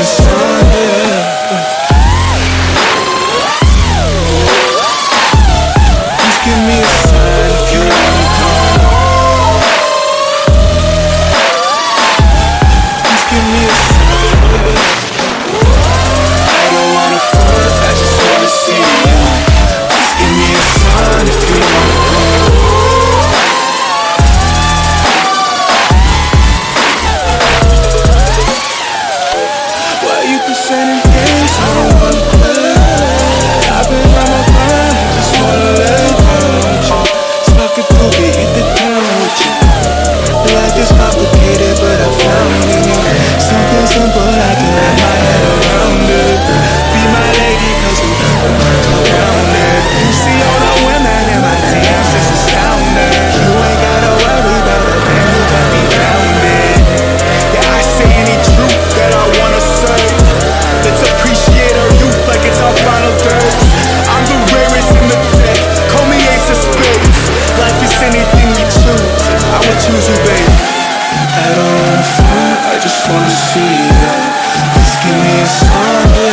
sign, yeah. Just give me a sign if you wanna come. Just give me a sign, yeah. I don't wanna front, I just wanna see you. Just give me a sign if you wanna come. Why you presenting games? I don't wanna play. I've been on my mind, I just wanna lay down with you. Smoke a cookie, hit the town with you. Life is complicated, but I found in you something simple I can wrap my head around it. Be my lady, cause we around it. You see all the women in my DMs, it's astounding. You ain't gotta worry about a man who got me grounded. Yeah, I say any truth that I wanna say. Let's appreciate our youth like it's our final day. I'm the rarest in the deck, call me Ace of Spades. Life is anything you choose, I would choose you, babe. I don't wanna front, I just wanna see you. Just give me a sign.